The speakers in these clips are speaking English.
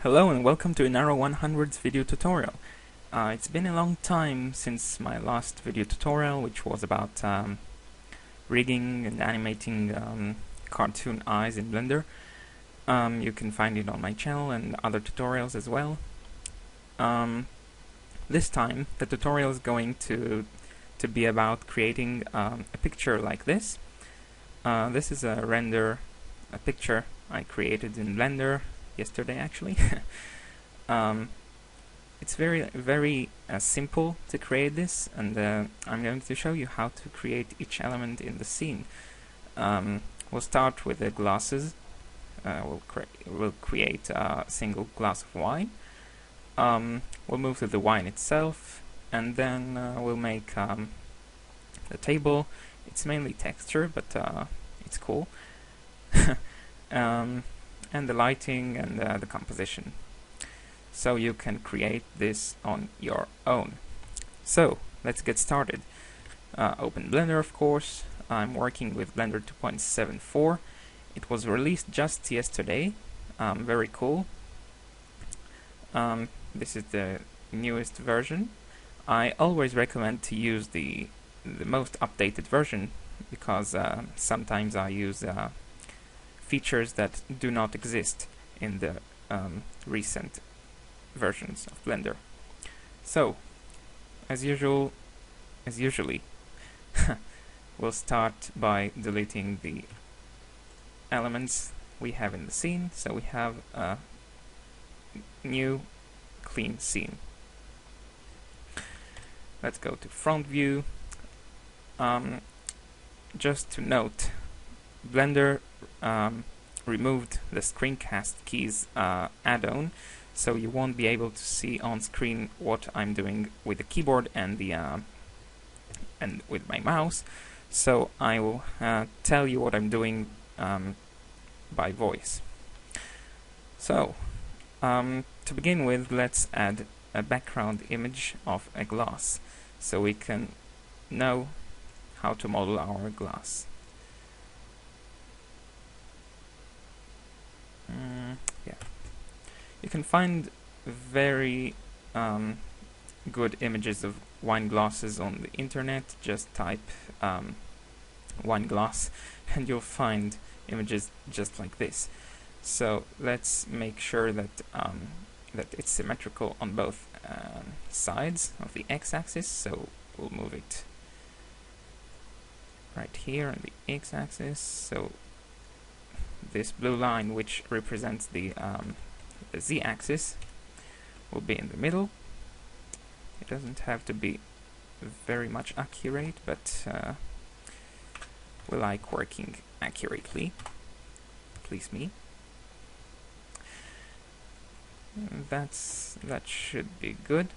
Hello and welcome to Inaro 100's video tutorial. It's been a long time since my last video tutorial, which was about rigging and animating cartoon eyes in Blender. You can find it on my channel and other tutorials as well. This time the tutorial is going to be about creating a picture like this. This is a picture I created in Blender yesterday actually. It's very simple to create this, and I'm going to show you how to create each element in the scene. We'll start with the glasses. We'll create a single glass of wine. We'll move to the wine itself, and then we'll make the table. It's mainly texture, but it's cool. And the lighting and the composition. So you can create this on your own. So let's get started. Open Blender, of course. I'm working with Blender 2.74. It was released just yesterday. Very cool. This is the newest version. I always recommend to use the most updated version because sometimes I use features that do not exist in the recent versions of Blender. So, as usually, we'll start by deleting the elements we have in the scene. So we have a new clean scene. Let's go to front view. Just to note, Blender removed the screencast keys add-on, so you won't be able to see on screen what I'm doing with the keyboard and the and with my mouse. So I will tell you what I'm doing by voice. So to begin with, let's add a background image of a glass, so we can know how to model our glass. Yeah, you can find very good images of wine glasses on the internet. Just type wine glass and you'll find images just like this. So let's make sure that that it's symmetrical on both sides of the x-axis. So we'll move it right here on the x-axis. So this blue line, which represents the z-axis, will be in the middle. It doesn't have to be very much accurate, but we like working accurately. Please me. That should be good.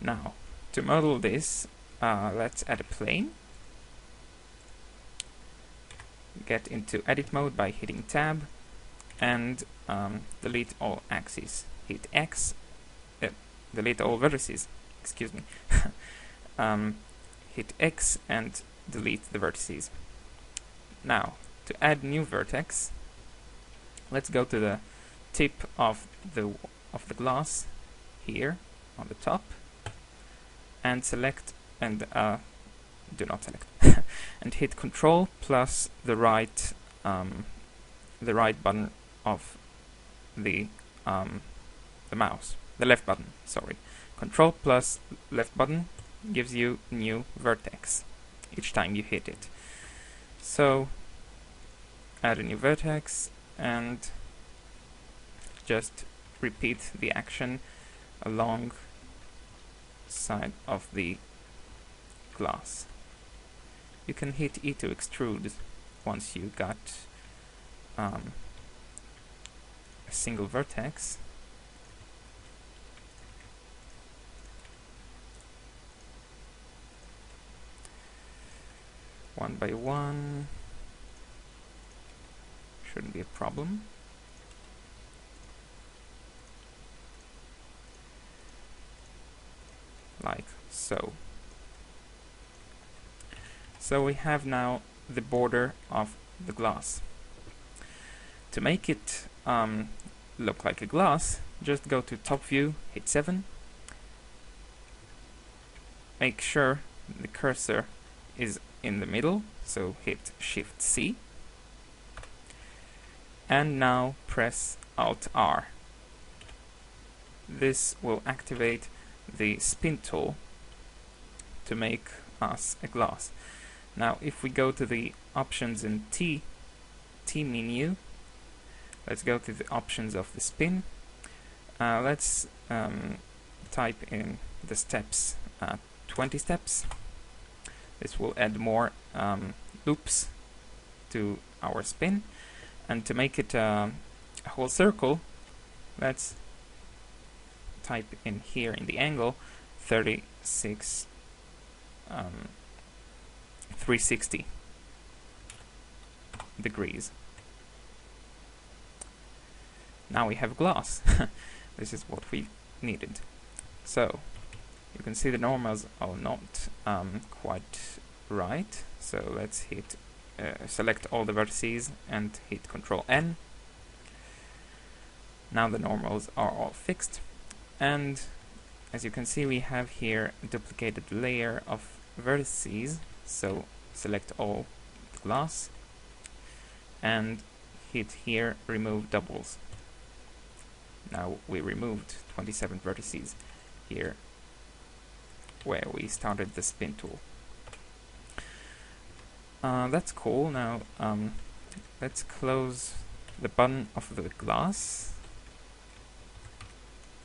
Now, to model this, let's add a plane. Get into edit mode by hitting tab and delete all axes. Hit X, delete all vertices, excuse me. Hit X and delete the vertices. Now, to add new vertex, let's go to the tip of the glass here on the top and select and do not select and hit Control plus the right button of the mouse, the left button, sorry. Control plus left button gives you new vertex each time you hit it. So add a new vertex and just repeat the action along side of the glass. You can hit E to extrude once you got a single vertex. One by one, shouldn't be a problem. Like so. So we have now the border of the glass. To make it look like a glass, just go to top view, hit 7, make sure the cursor is in the middle, so hit Shift C, and now press Alt R. This will activate the spin tool to make us a glass. Now if we go to the options in T menu, let's go to the options of the spin. Let's type in the steps, 20 steps. This will add more loops to our spin, and to make it a whole circle, let's type in here in the angle 360 degrees. Now we have glass. This is what we needed. So you can see the normals are not quite right, so let's hit select all the vertices and hit Ctrl N. Now the normals are all fixed, and as you can see we have here a duplicated layer of vertices, so select all the glass and hit here remove doubles. Now we removed 27 vertices here where we started the spin tool. That's cool. Now let's close the button of the glass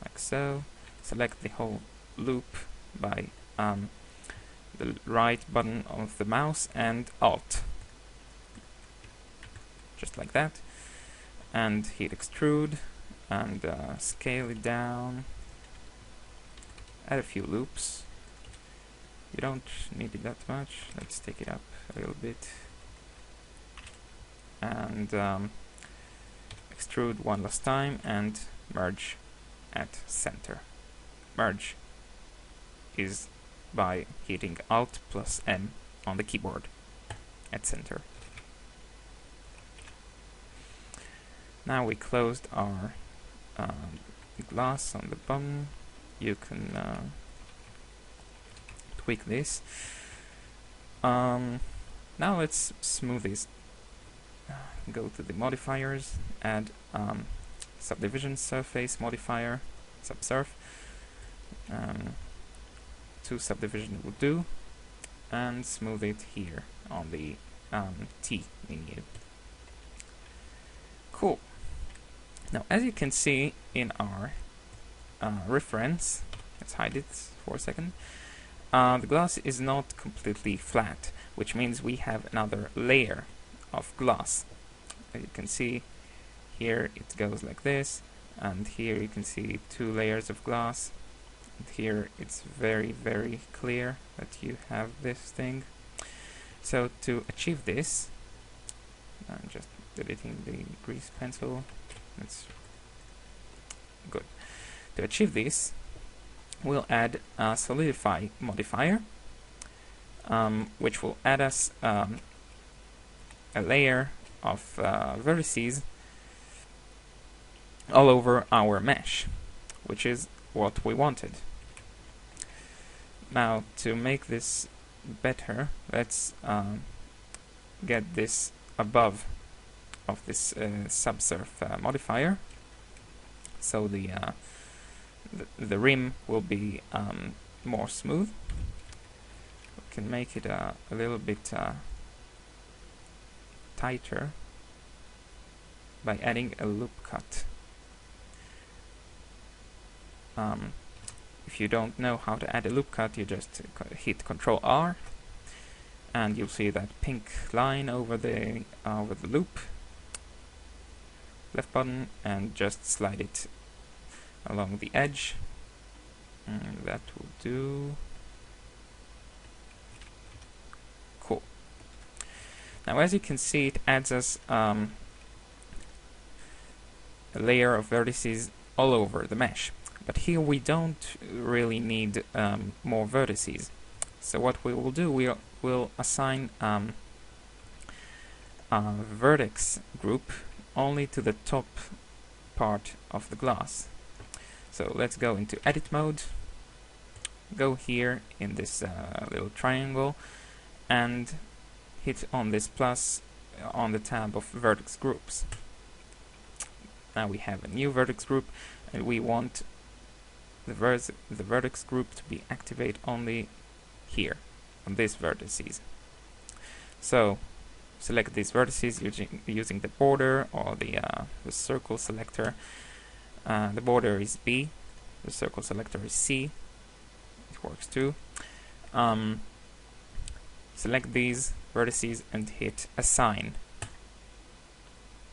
like so. Select the whole loop by the right button of the mouse and Alt, just like that, and hit extrude and scale it down. Add a few loops. You don't need it that much. Let's take it up a little bit and extrude one last time and merge at center. Merge is by hitting Alt plus M on the keyboard at center. Now we closed our glass on the button. You can tweak this. Now let's smooth this. Go to the modifiers, add subdivision surface modifier, subsurf. 2 subdivision will do, and smooth it here on the T menu. Cool. Now as you can see in our reference, let's hide it for a second, the glass is not completely flat, which means we have another layer of glass. As you can see here it goes like this, and here you can see 2 layers of glass. And here it's very, very clear that you have this thing. So to achieve this, I'm just deleting the grease pencil. That's good. To achieve this, we'll add a solidify modifier, which will add us a layer of vertices all over our mesh, which is what we wanted. Now to make this better, let's get this above of this subsurf modifier, so the rim will be more smooth. We can make it a little bit tighter by adding a loop cut. If you don't know how to add a loop cut, you just hit Ctrl R, and you'll see that pink line over the loop. Left button and just slide it along the edge. That will do. Cool. Now as you can see, it adds us a layer of vertices all over the mesh. But here we don't really need more vertices. So what we will do, we'll assign a vertex group only to the top part of the glass. So let's go into edit mode, go here in this little triangle and hit on this plus on the tab of vertex groups. Now we have a new vertex group and we want the vertex group to be activate only here on these vertices. So select these vertices using the border or the circle selector. The border is B, the circle selector is C. It works too. Select these vertices and hit assign.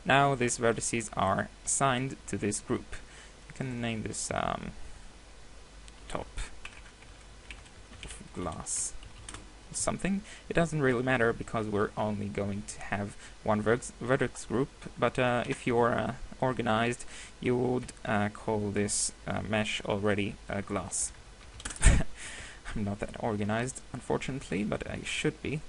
Now these vertices are assigned to this group. You can name this top of glass something. It doesn't really matter because we're only going to have one vertex group, but if you're organized, you would call this mesh already glass. I'm not that organized, unfortunately, but I should be.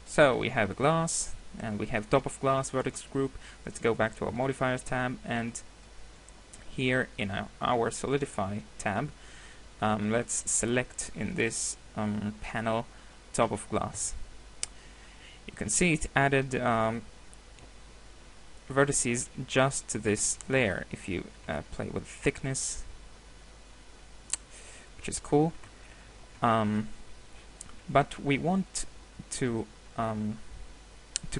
So we have a glass, and we have top of glass vertex group. Let's go back to our modifiers tab, and here in our solidify tab, let's select in this panel top of glass. You can see it added vertices just to this layer if you play with thickness, which is cool. But we want to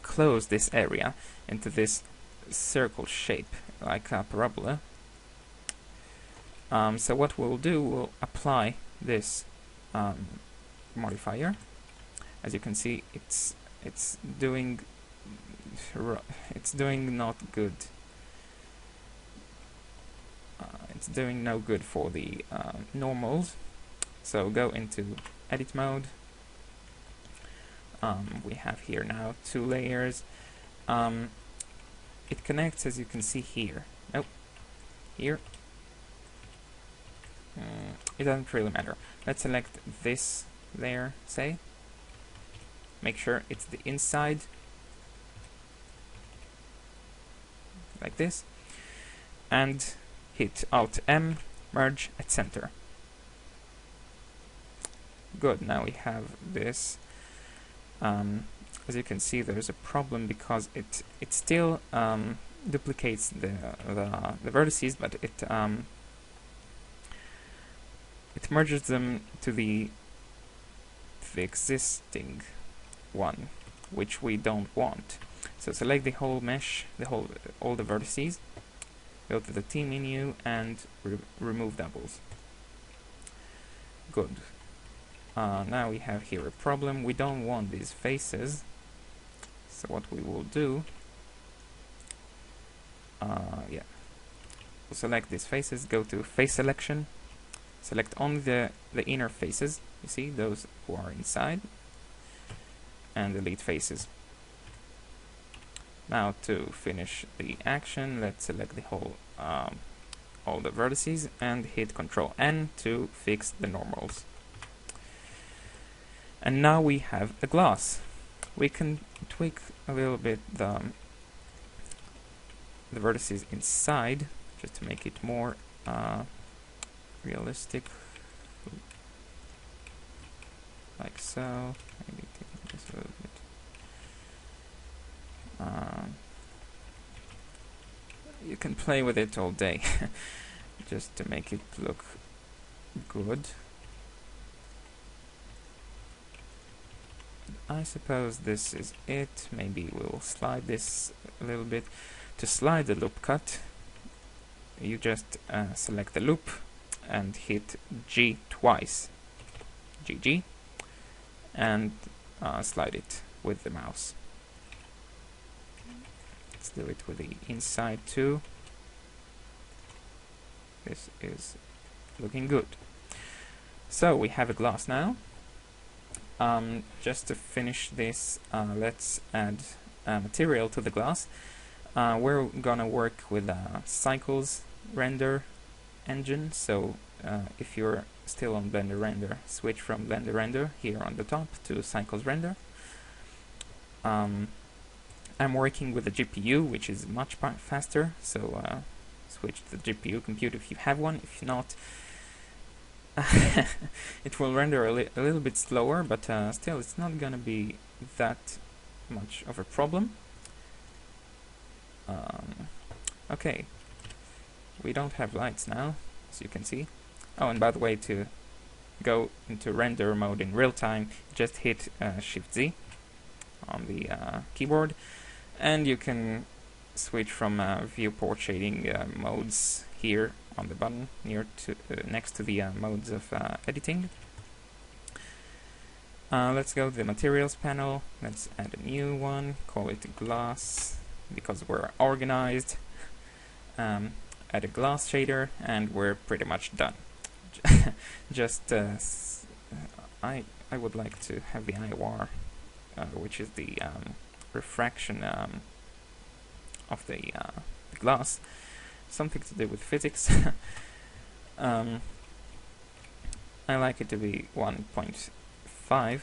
close this area into this circle shape like a parabola. So what we'll do, we'll apply this modifier. As you can see, it's doing not good. It's doing no good for the normals. So go into edit mode. We have here now two layers. It connects, as you can see here. Nope. Here. It doesn't really matter. Let's select this layer, say. Make sure it's the inside. Like this. And hit Alt M, merge at center. Good, now we have this. As you can see, there's a problem because it still duplicates the vertices, but it merges them to the existing one, which we don't want. So select the whole mesh, all the vertices, go to the T menu and remove doubles. Good. Now we have here a problem. We don't want these faces. So what we will do, we'll select these faces, go to face selection, select only the inner faces, you see, those who are inside, and delete faces. Now to finish the action, let's select the whole, all the vertices, and hit Ctrl N to fix the normals. And now we have a glass. We can tweak a little bit the vertices inside, just to make it more realistic, like so. Maybe taking this a little bit. You can play with it all day, just to make it look good. I suppose this is it. Maybe we'll slide this a little bit. To slide the loop cut, you just select the loop and hit G twice, GG, and slide it with the mouse. Let's do it with the inside too. This is looking good. So we have a glass now. Just to finish this, let's add material to the glass. We're gonna work with Cycles render engine, so if you're still on Blender Render, switch from Blender Render here on the top to Cycles render. I'm working with a GPU, which is much faster, so switch to the GPU compute if you have one. If not, it will render a little bit slower, but still it's not gonna be that much of a problem. Okay, we don't have lights now, as you can see. Oh, and by the way, to go into render mode in real time, just hit Shift Z on the keyboard, and you can switch from viewport shading modes here on the button next to the modes of editing. Let's go to the materials panel. Let's add a new one, call it glass, because we're organized. Add a glass shader, and we're pretty much done. Just I would like to have the IOR, which is the refraction of the glass, something to do with physics. I like it to be 1.5,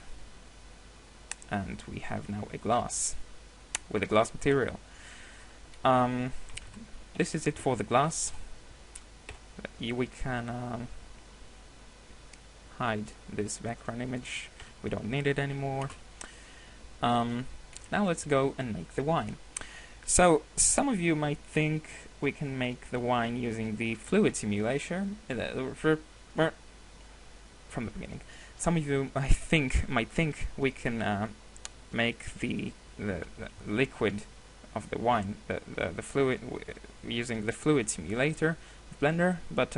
and we have now a glass with a glass material. This is it for the glass. We can hide this background image. We don't need it anymore. Now let's go and make the wine. So some of you might think we can make the wine using the fluid simulator from the beginning. Some of you might think we can make the liquid of the wine, the fluid, using the fluid simulator of Blender, but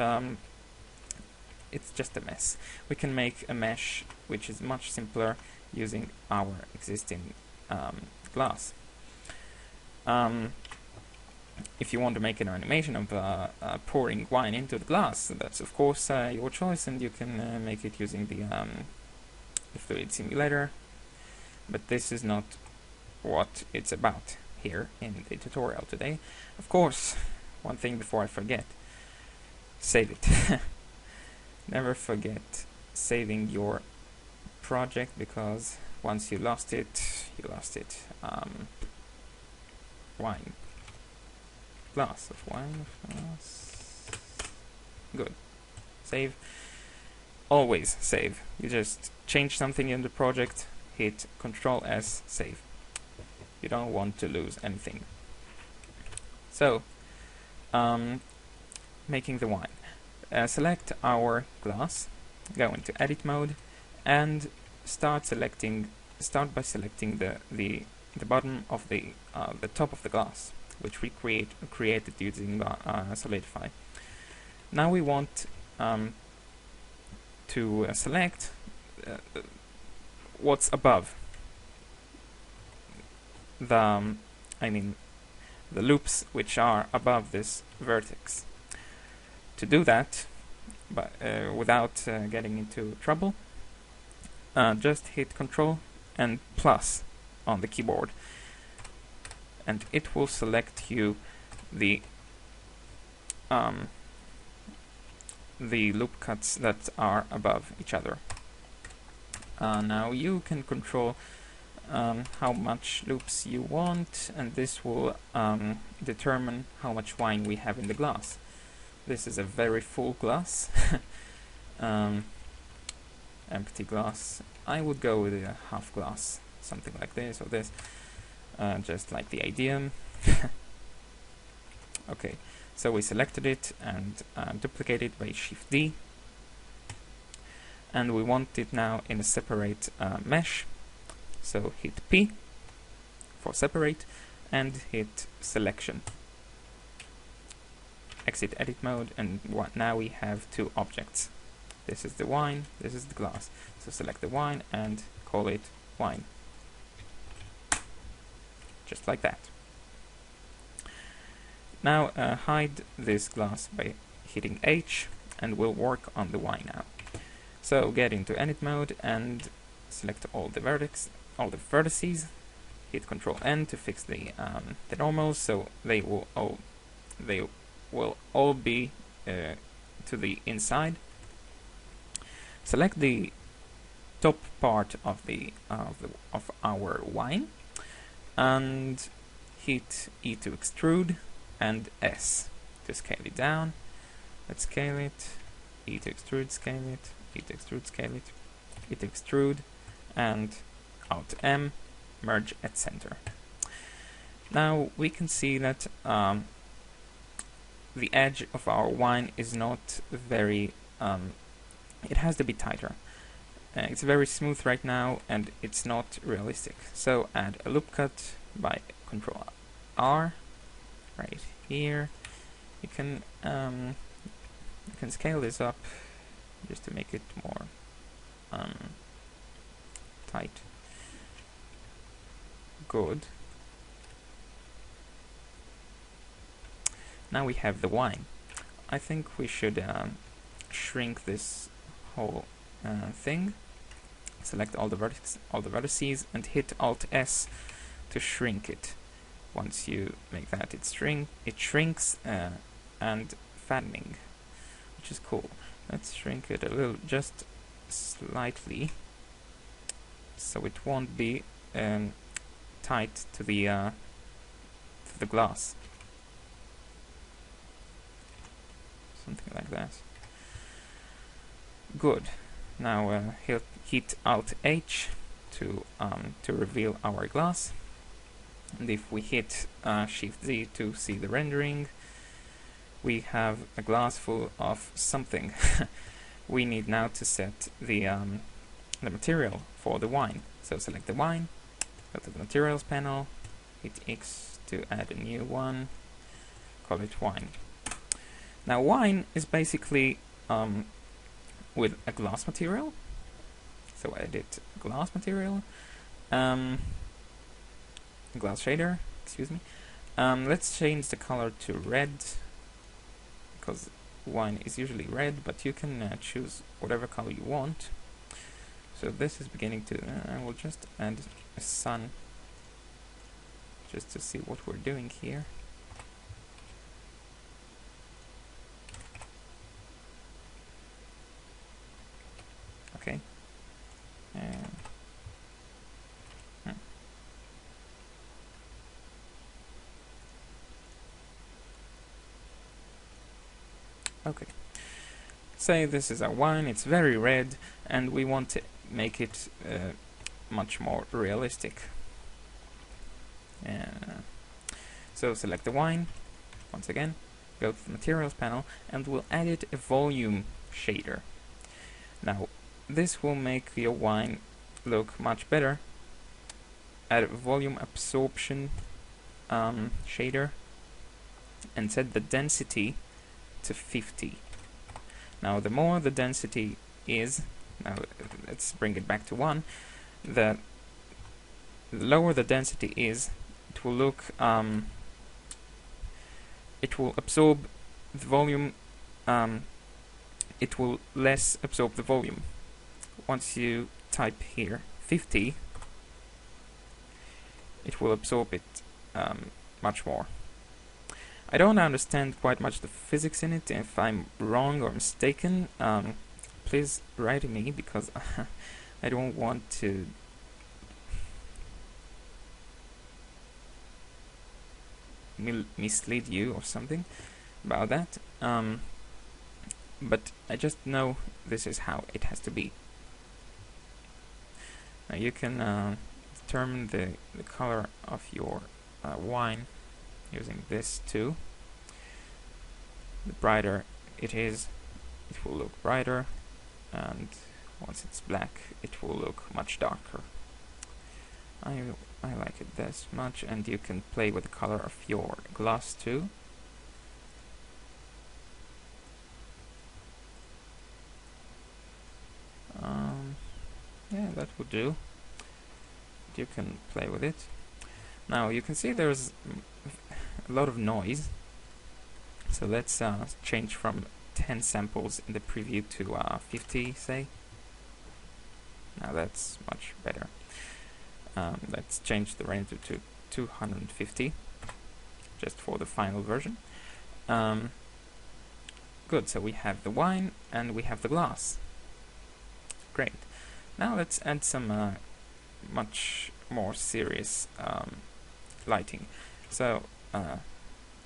it's just a mess. We can make a mesh which is much simpler using our existing glass. If you want to make an animation of pouring wine into the glass, that's of course your choice, and you can make it using the fluid simulator, but this is not what it's about here in the tutorial today. Of course, one thing before I forget, save it. Never forget saving your project, because once you lost it, you lost it. Wine. Glass of wine. Glass. Good. Save. Always save. You just change something in the project, hit Control S, save. You don't want to lose anything. So, making the wine. Select our glass, go into edit mode, and start by selecting the bottom of the top of the glass, which we created using Solidify. Now we want to select what's above the loops which are above this vertex. To do that, but without getting into trouble, just hit Control and plus on the keyboard, and it will select you the loop cuts that are above each other. Now you can control how much loops you want, and this will determine how much wine we have in the glass. This is a very full glass, empty glass. I would go with a half glass, something like this or this, just like the idea. Okay, so we selected it and duplicated by Shift D, and we want it now in a separate mesh. So hit P for separate and hit selection. Exit edit mode, and now we have two objects. This is the wine, this is the glass. So select the wine and call it wine. Just like that. Now hide this glass by hitting H, and we'll work on the wine now. So get into edit mode and select all the vertices. Hit Control N to fix the normals, so they will all be to the inside. Select the top part of our wine, and hit E to extrude and S to scale it down. Let's scale it. E to extrude, scale it. E to extrude, scale it. E to extrude, and Alt M, merge at center. Now we can see that the edge of our wine is not very, it has to be tighter. It's very smooth right now and it's not realistic. So add a loop cut by Control R right here. You can scale this up just to make it more tight. Good. Now we have the wine. I think we should shrink this whole thing. Select all the vertices and hit Alt S to shrink it. Once you make that, it shrinks and fattening, which is cool. Let's shrink it a little, just slightly, so it won't be tight to the glass. Something like that. Good. Now hit Alt H to reveal our glass. And if we hit Shift Z to see the rendering, we have a glass full of something. We need now to set the material for the wine. So select the wine, go to the materials panel, hit X to add a new one, call it wine. Now wine is basically with a glass material. So edit glass material, glass shader, excuse me. Let's change the color to red, because wine is usually red, but you can choose whatever color you want. So this is beginning to, I will just add a sun, just to see what we're doing here. Okay. Okay. Say this is our wine, it's very red, and we want to make it much more realistic. So select the wine, once again, go to the materials panel, and we'll add a volume shader. Now, this will make your wine look much better. Add a volume absorption shader, and set the density to 50. Now the more the density is, now let's bring it back to 1, the lower the density is, it will look, it will absorb the volume, it will less absorb the volume. Once you type here 50, it will absorb it much more. I don't understand quite much the physics in it. If I'm wrong or mistaken, please write to me, because I don't want to mislead you or something about that. But I just know this is how it has to be. Now you can determine the color of your wine using this too. The brighter it is, it will look brighter, and once it's black, it will look much darker. I like it this much, and you can play with the color of your glass too. Yeah, that would do. You can play with it. Now you can see there's a lot of noise, so let's change from 10 samples in the preview to 50, say. Now that's much better. Let's change the render to 250, just for the final version. Good, so we have the wine and we have the glass. Great. Now let's add some much more serious lighting. So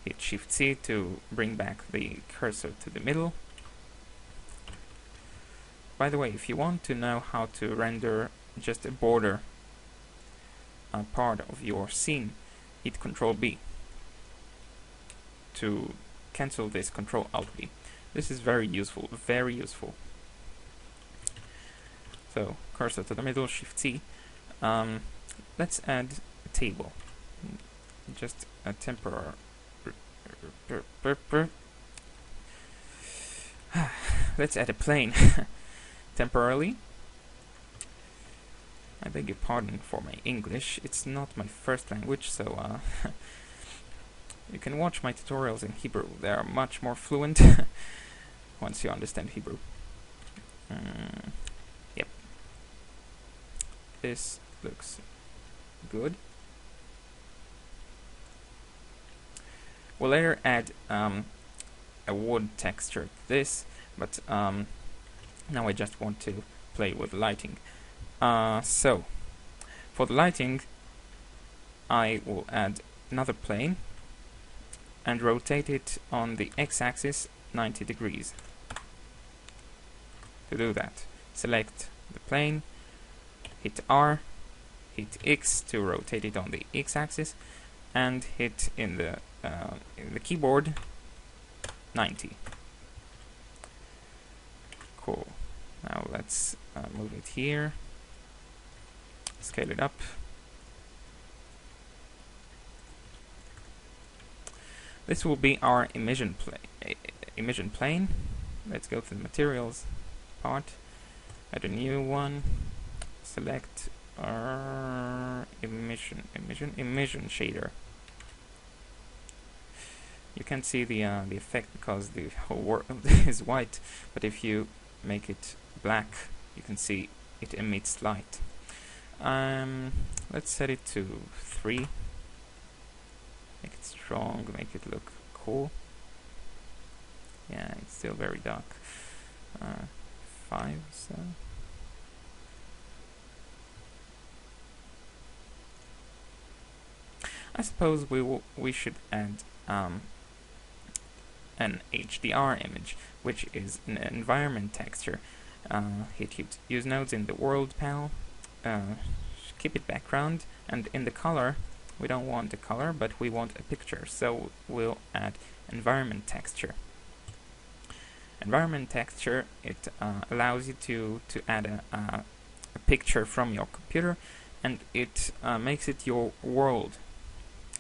hit Shift C to bring back the cursor to the middle. By the way, if you want to know how to render just a border part of your scene, hit Ctrl B to cancel this, Ctrl Alt B. This is very useful, very useful. So cursor to the middle, Shift C. Let's add a table, just a temporary. Let's add a plane temporarily. I beg your pardon for my English, it's not my first language, so you can watch my tutorials in Hebrew. They are much more fluent once you understand Hebrew. Yep. This looks good. We'll later add a wood texture to this, but now I just want to play with lighting. So, for the lighting, I will add another plane and rotate it on the x-axis 90 degrees. To do that, select the plane, hit R, hit X to rotate it on the x-axis, and hit in the keyboard 90. Cool. Now let's move it here, scale it up. This will be our emission plane. Let's go to the materials part, add a new one, select our emission shader. You can see the effect because the whole world is white, but if you make it black, you can see it emits light. Let's set it to 3. Make it strong, make it look cool. Yeah, it's still very dark. 5, so. I suppose we should add an HDR image, which is an environment texture. Hit use nodes in the world panel, keep it background, and in the color, we don't want a color, but we want a picture, so we'll add environment texture. Environment texture, it allows you to add a picture from your computer, and it makes it your world,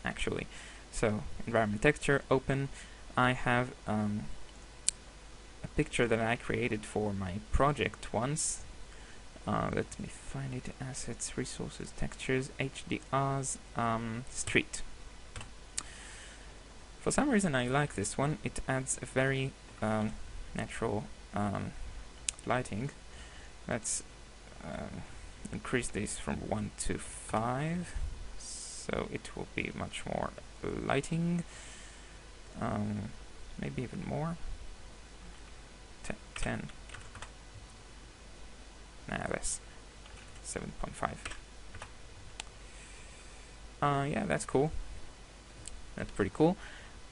actually. So, environment texture, open. I have a picture that I created for my project once. Let me find it. Assets, resources, textures, HDRs, street. For some reason I like this one. It adds a very natural lighting. Let's increase this from 1 to 5, so it will be much more lighting. Maybe even more. 10. Nah, less. 7.5. Yeah, that's cool. That's pretty cool.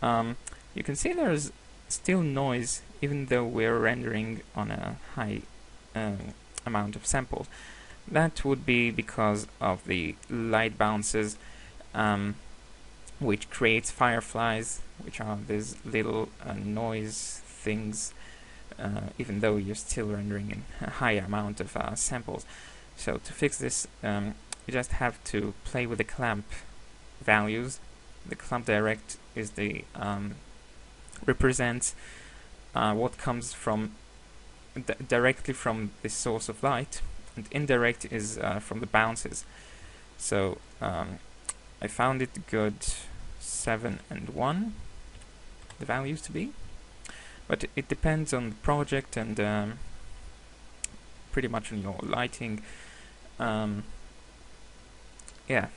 You can see there's still noise even though we're rendering on a high amount of samples. That would be because of the light bounces, which creates fireflies, which are these little noise things, even though you're still rendering in a high amount of samples. So to fix this, you just have to play with the clamp values. The clamp direct is the represents what comes from directly from the source of light, and indirect is from the bounces. So I found it good 7 and 1, the values to be, but it depends on the project and pretty much on your lighting. Yeah.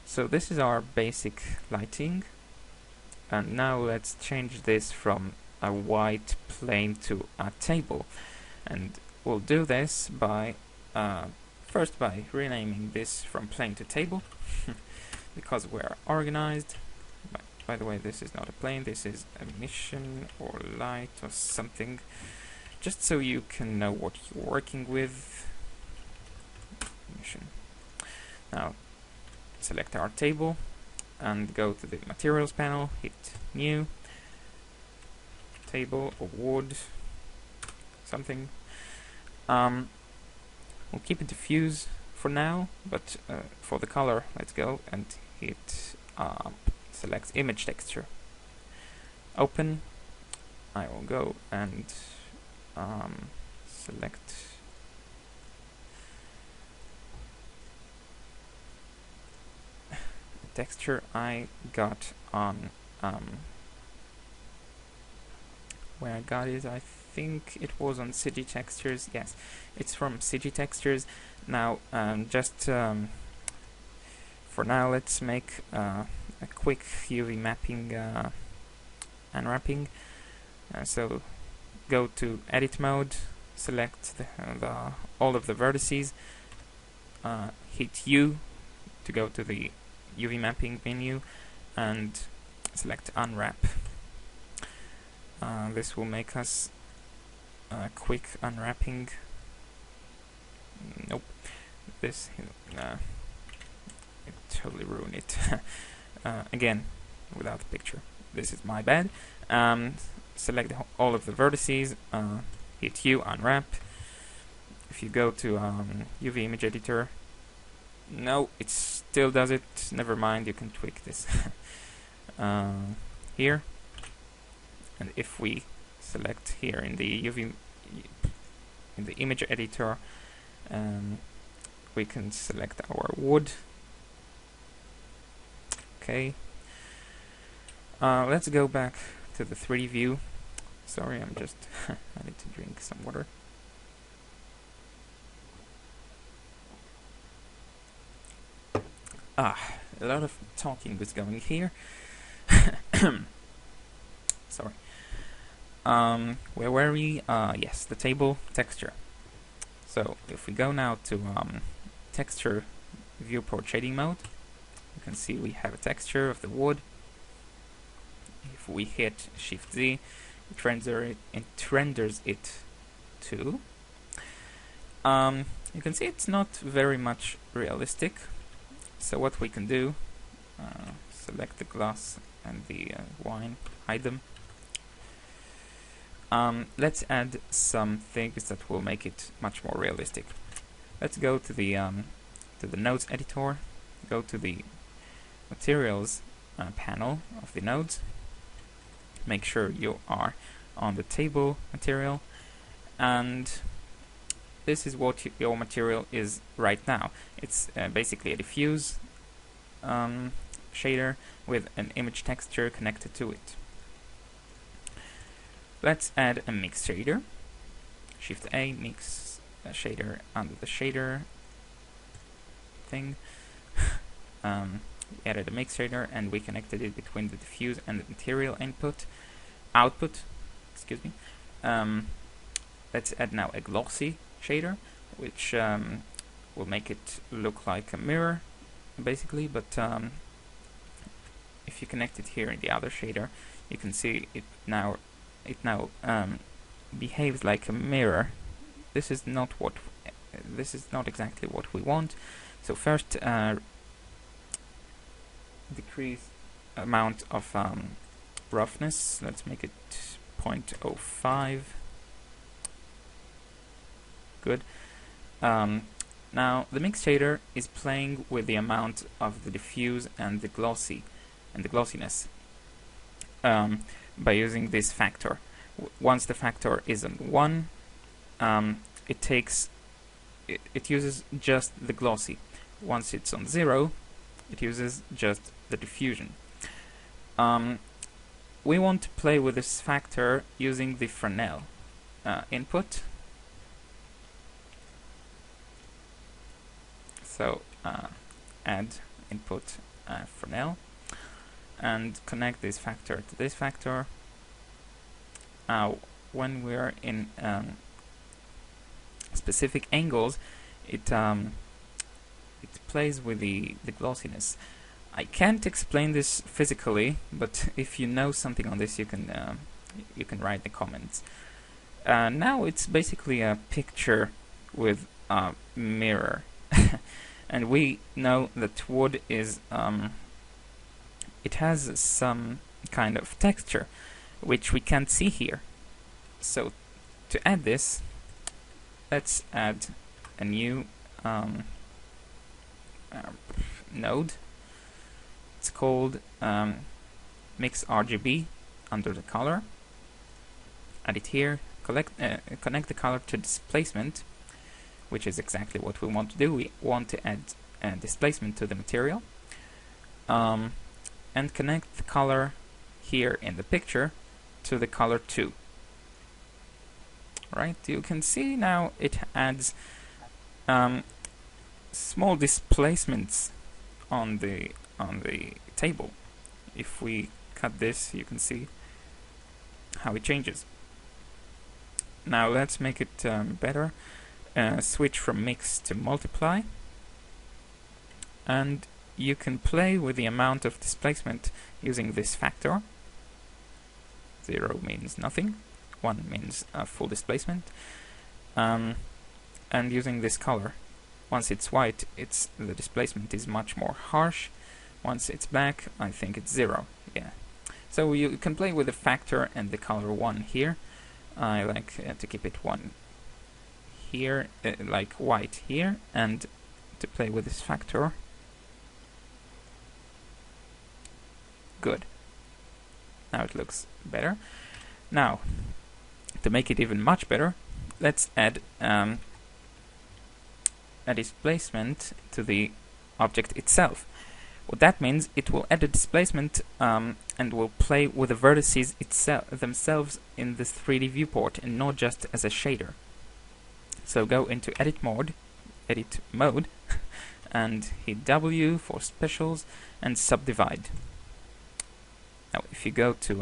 So this is our basic lighting, and now let's change this from a white plane to a table, and we'll do this by first by renaming this from plane to table. because we're organized. By the way, this is not a plane, this is emission or light or something, just so you can know what you're working with. Emission. Now, select our table and go to the materials panel, hit new, table or wood, something. We'll keep it diffuse for now, but for the color, let's go and hit select image texture. Open. I will go and select the texture I got on where I got it. I think it was on CG Textures. Yes, it's from CG Textures. Now, for now, let's make a quick UV mapping unwrapping. So go to edit mode, select all of the vertices, hit U to go to the UV mapping menu, and select unwrap. This will make us a quick unwrapping. Nope, this it totally ruined it. Again, without the picture. This is my bad. Select all of the vertices, hit U, unwrap. If you go to UV image editor, no, it still does it. Never mind, you can tweak this here. And if we select here in the image editor, we can select our wood. Okay. Let's go back to the 3D view. Sorry, I'm just I need to drink some water. A lot of talking was going here. Sorry. Where were we? Yes, the table texture. So if we go now to texture viewport shading mode, you can see we have a texture of the wood. If we hit Shift Z, it renders it to. You can see it's not very much realistic. So what we can do, select the glass and the wine, hide them. Let's add some things that will make it much more realistic. Let's go to the nodes editor, go to the materials panel of the nodes. Make sure you are on the table material, and this is what your material is right now. It's basically a diffuse shader with an image texture connected to it. Let's add a mix shader. Shift A, mix shader under the shader thing. We added a mix shader and we connected it between the diffuse and the material output. Excuse me. Let's add now a glossy shader, which will make it look like a mirror, basically. But if you connect it here in the other shader, you can see it now. It now behaves like a mirror. This is not exactly what we want. So first, decrease amount of roughness. Let's make it 0.05. Good. Now the mix shader is playing with the amount of the diffuse and the glossiness by using this factor. Once the factor is on 1, it uses just the glossy. Once it's on 0, it uses just the diffusion. We want to play with this factor using the Fresnel input. So add input Fresnel and connect this factor to this factor. When we're in specific angles, it plays with the glossiness. I can't explain this physically, but if you know something on this, you can write in the comments. Now it's basically a picture with a mirror, and we know that wood is it has some kind of texture which we can't see here. So to add this, let's add a new node. It's called mix RGB under the color. Add it here. Connect the color to displacement, which is exactly what we want to do. We want to add displacement to the material, and connect the color here in the picture to the color 2. Right? You can see now it adds small displacements on the table. If we cut this, you can see how it changes. Now let's make it better. Switch from mix to multiply, and you can play with the amount of displacement using this factor. 0 means nothing, 1 means full displacement, and using this color. Once it's white, the displacement is much more harsh. Once it's black, I think it's 0. Yeah. So you can play with the factor and the color 1 here. I like to keep it 1 here, like white here, and to play with this factor. Good. Now it looks better. Now, to make it even much better, let's add a displacement to the object itself. What that means, it will add a displacement and will play with the vertices themselves in this 3D viewport and not just as a shader. So go into edit mode, and hit W for specials and subdivide. Now, if you go to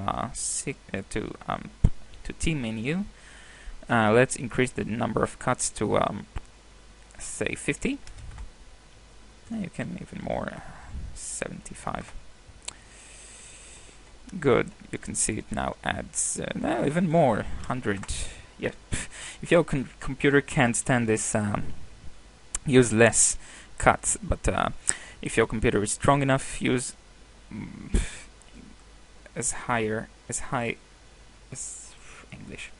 T menu, let's increase the number of cuts to say 50. You can even more, 75. Good. You can see it now adds even more, 100. Yep. If your computer can't stand this, use less cuts. But if your computer is strong enough, use as high as English.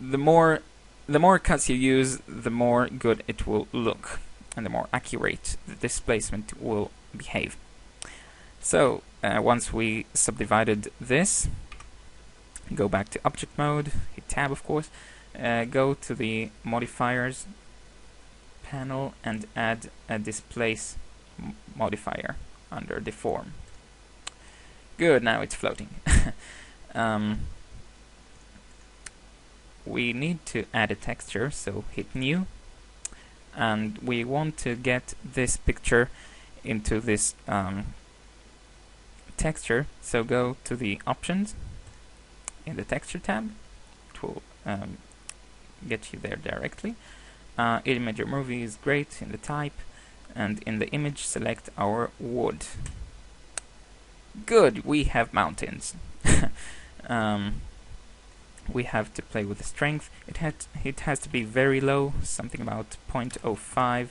The more cuts you use, the more good it will look, and the more accurate the displacement will behave. So once we subdivided this, go back to object mode, hit tab of course, go to the modifiers panel and add a displace modifier under deform. Good, now it's floating. We need to add a texture, so hit new, and we want to get this picture into this texture, so go to the options in the texture tab. It will get you there directly. Image movie is great in the type, and in the image select our wood. Good, we have mountains. We have to play with the strength. It has to be very low, something about 0.05,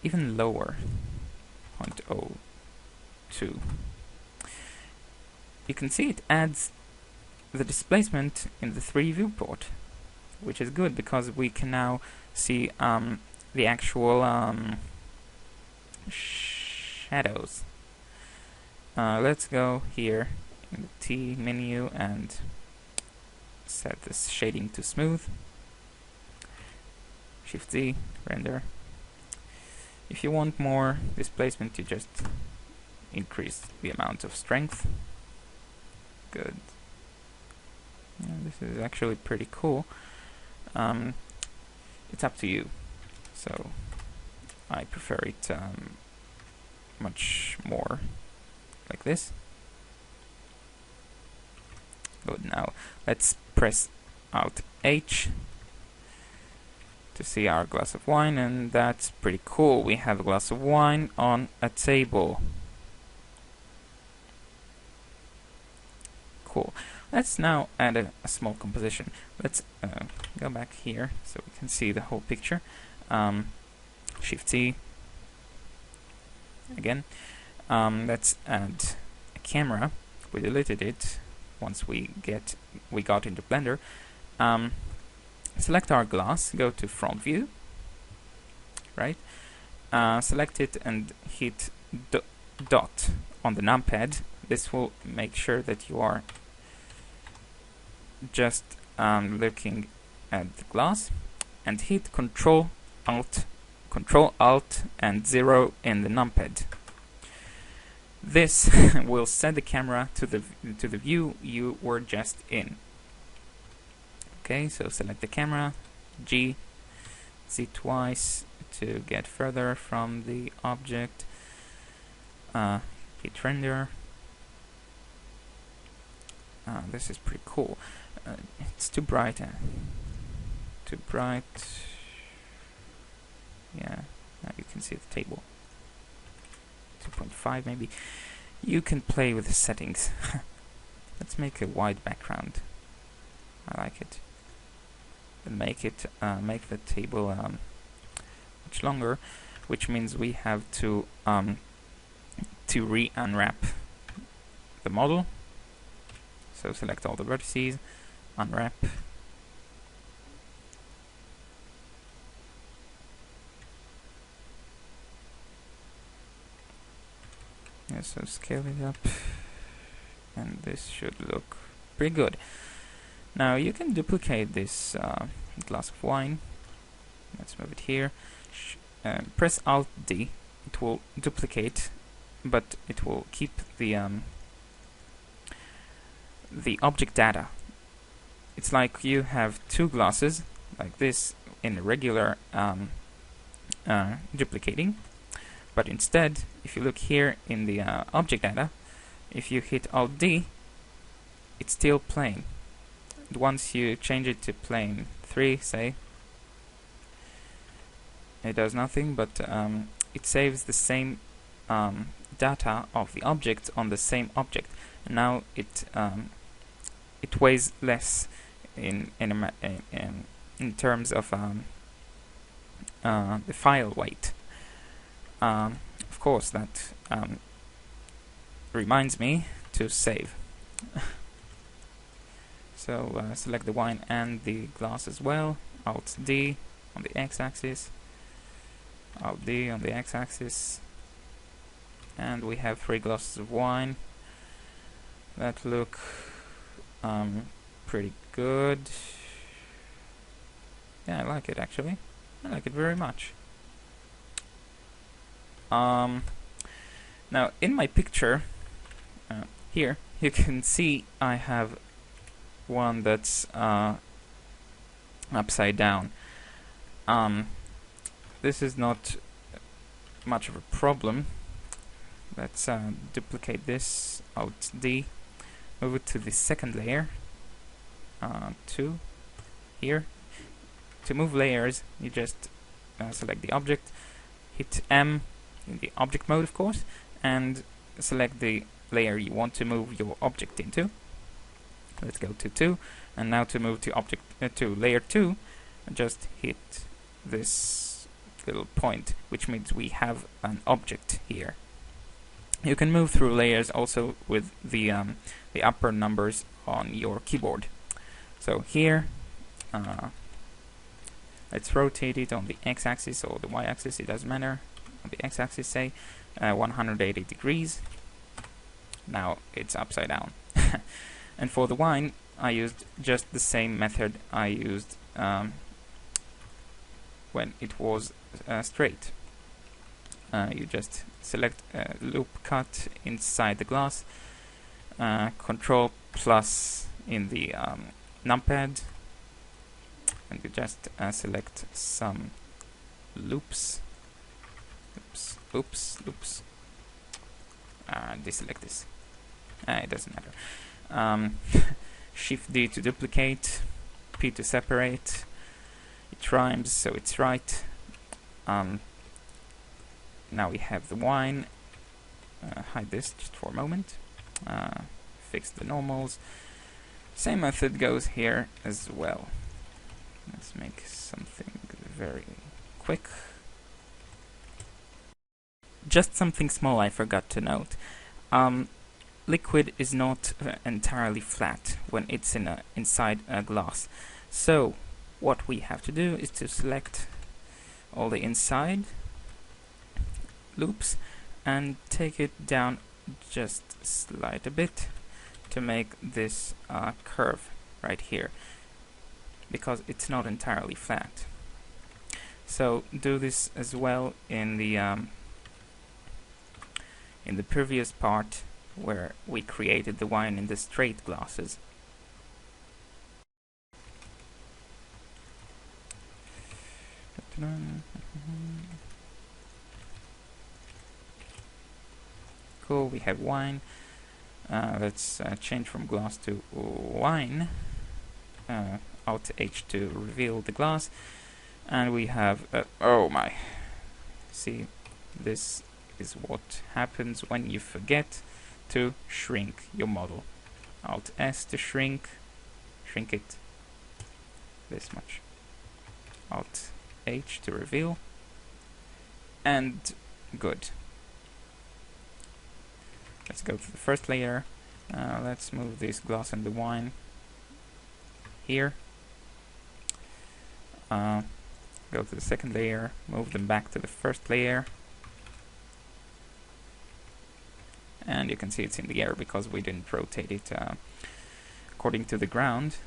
even lower, 0.02. You can see it adds the displacement in the 3D viewport, which is good because we can now see the actual shadows. Let's go here in the T menu and set this shading to smooth. Shift Z, render. If you want more displacement, you just increase the amount of strength. Good. This is actually pretty cool. It's up to you. So I prefer it much more like this. Good. Now let's press Alt H to see our glass of wine, and that's pretty cool. We have a glass of wine on a table. Cool. Let's now add a small composition. Let's go back here so we can see the whole picture. Shift-T again. Let's add a camera. We deleted it once we got into Blender. Select our glass, go to front view, right? Select it and hit dot on the numpad. This will make sure that you are just looking at the glass, and hit Control Alt and 0 in the numpad. This will set the camera to the view you were just in. Okay, so select the camera, G, Z twice to get further from the object, hit render. This is pretty cool. It's too bright. Too bright. Yeah, now you can see the table. 2.5 maybe. You can play with the settings. Let's make a white background. I like it. And make the table much longer, which means we have to re-unwrap the model. So select all the vertices, unwrap. Yeah, so scale it up, and this should look pretty good. Now you can duplicate this glass of wine. Let's move it here. Press Alt D. It will duplicate, but it will keep the object data. It's like you have two glasses, like this, in regular duplicating. But instead, if you look here in the object data, if you hit Alt D, it's still plane. Once you change it to plane 3, say, it does nothing, but it saves the same data of the object on the same object. And now it weighs less in terms of the file weight. Of course, that reminds me to save. So select the wine and the glass as well. Alt D on the x-axis, Alt D on the x-axis, and we have 3 glasses of wine that look pretty good. Yeah, I like it actually. I like it very much. Now in my picture here you can see I have one that's upside down. This is not much of a problem. Let's duplicate this, Alt D, move it to the second layer, 2 here. To move layers, you just select the object, hit M in the object mode, of course, and select the layer you want to move your object into. Let's go to 2, and now to move to object to layer 2, just hit this little point, which means we have an object here. You can move through layers also with the upper numbers on your keyboard. So here, let's rotate it on the x-axis or the y-axis, it doesn't matter. On the x-axis, say 180 degrees. Now it's upside down. And for the wine, I used just the same method I used when it was straight. You just select loop cut inside the glass, Control plus in the numpad, and you just select some loops. Oops. Deselect this. It doesn't matter. Shift D to duplicate, P to separate, It rhymes, so it's right. Now we have the wine. Hide this just for a moment. Fix the normals. Same method goes here as well. Let's make something very quick. Just something small I forgot to note. Liquid is not entirely flat when it's inside a glass. So what we have to do is to select all the inside loops and take it down just slide a bit to make this curve right here, because it's not entirely flat. So do this as well in the previous part where we created the wine in the straight glasses. Cool, we have wine. Let's change from glass to wine. Alt H to reveal the glass. And we have, oh my, see, this is what happens when you forget to shrink your model. Alt S to shrink it this much. Alt H to reveal, and good. Let's go to the first layer. Let's move this glass and the wine here. Go to the second layer, move them back to the first layer. And you can see it's in the air because we didn't rotate it according to the ground.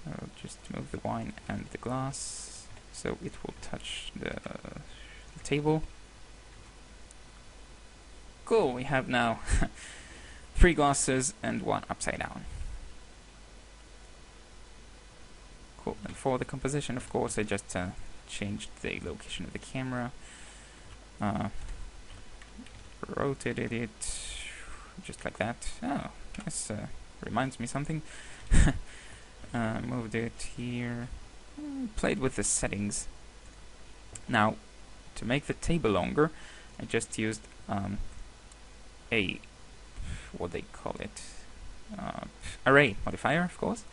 I'll just move the wine and the glass so it will touch the table. Cool, we have now 3 glasses and 1 upside down. Cool, and for the composition, of course, I just changed the location of the camera, rotated it just like that. Oh, this reminds me something. Moved it here, played with the settings. Now, to make the table longer, I just used a, what they call it, array modifier, of course.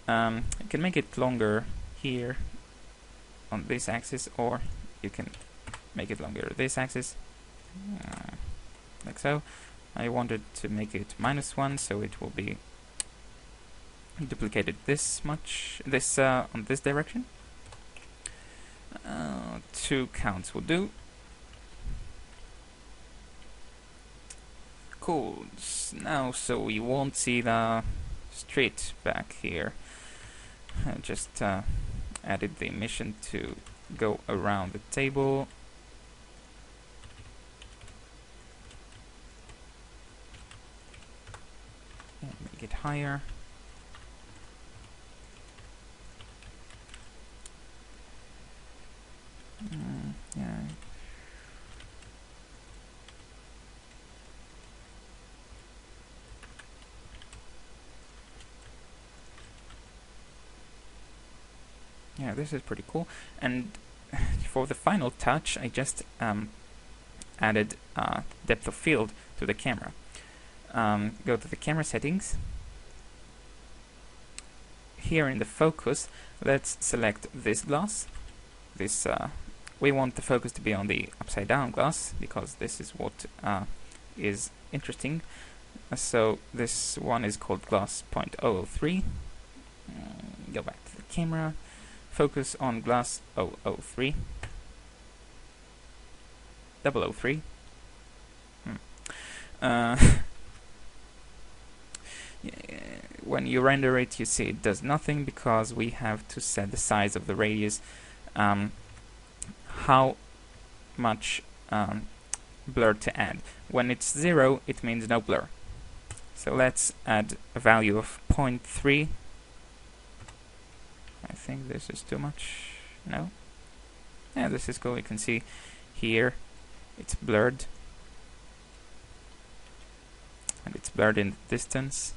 You can make it longer here on this axis, or you can make it longer this axis, like so. I wanted to make it -1, so it will be duplicated this much, this on this direction. 2 counts will do. Cool. Now, so we won't see the street back here. I just added the emission to go around the table. And make it higher. Yeah. Yeah, this is pretty cool. And for the final touch, I just added depth of field to the camera. Go to the camera settings. Here in the focus, let's select this glass. This we want the focus to be on the upside down glass because this is what is interesting. So this one is called glass 0.003. Go back to the camera. Focus on glass 003. 003. When you render it, you see it does nothing because we have to set the size of the radius, how much blur to add. When it's 0, it means no blur. So let's add a value of 0.3. I think this is too much. No? Yeah, this is cool. You can see here it's blurred. And it's blurred in the distance.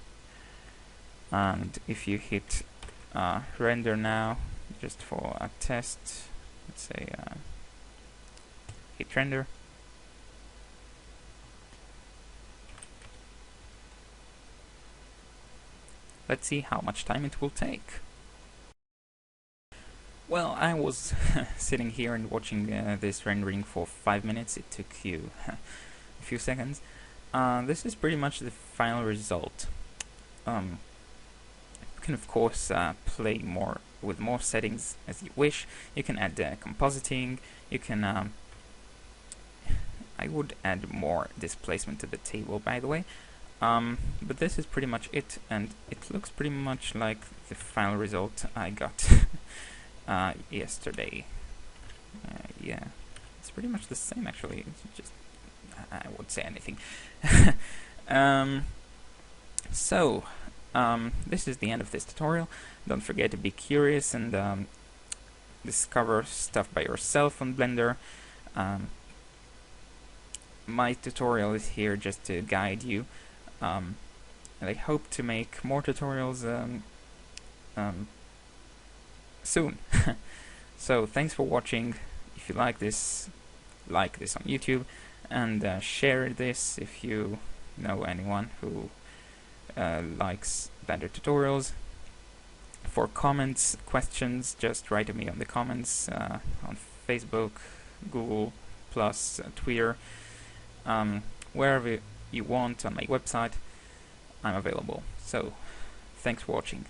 And if you hit render now, just for a test. Let's say hit render. Let's see how much time it will take. Well, I was sitting here and watching this rendering for 5 minutes. It took you a few seconds. This is pretty much the final result. You can of course play more with more settings as you wish. You can add compositing. You can I would add more displacement to the table, by the way. But this is pretty much it, and it looks pretty much like the final result I got yesterday. Yeah, it's pretty much the same actually. It's just I won't say anything. This is the end of this tutorial. Don't forget to be curious and discover stuff by yourself on Blender. My tutorial is here just to guide you. And I hope to make more tutorials soon. So thanks for watching. If you like this on YouTube, and share this if you know anyone who likes Blender tutorials. For comments, questions, just write to me on the comments on Facebook, Google+, Twitter, wherever you want on my website. I'm available. So, thanks for watching.